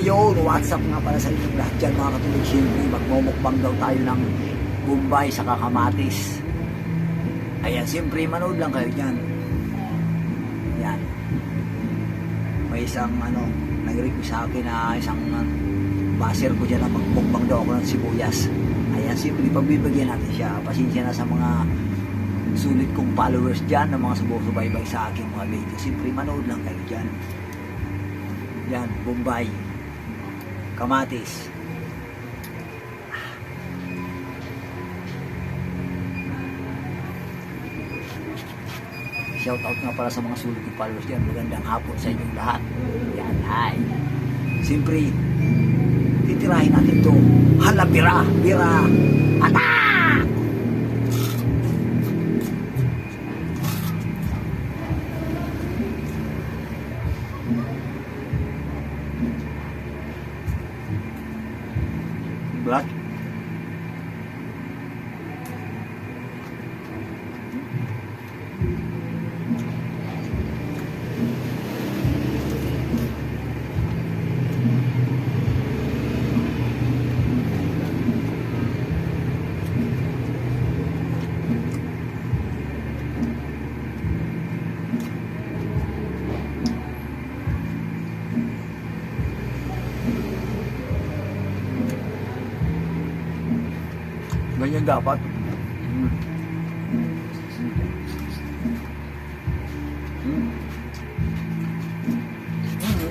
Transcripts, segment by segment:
Ayun, WhatsApp nga pala sa inyong lahat dyan mga katulog. Siyempre, magmumukbang daw tayo ng Bombay sa Kamatis. Ayan, siyempre, manood lang kayo dyan. Yan. May isang, nag-request sa akin na isang baser ko dyan na magmukbang daw ako ng sibuyas. Ayan, siyempre, pagbibigyan natin siya. Pasensya na sa mga sulit kong followers dyan, na mga sumusubaybay sa aking mga video. Siyempre, manood lang kayo dyan. Yan, Bombay. Kamatis. Shout out nga para sa mga sulit kong followers dyan. Magandang hapon sa inyong lahat. Yan, hi. Siyempre, titirahin natin ito. Hala, bira! Bira! Atak! Black. Ganyan dapat.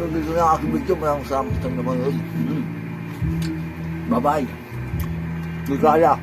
Dito na aking video. Maraming salamat sa naman. Bye-bye. Ligaya.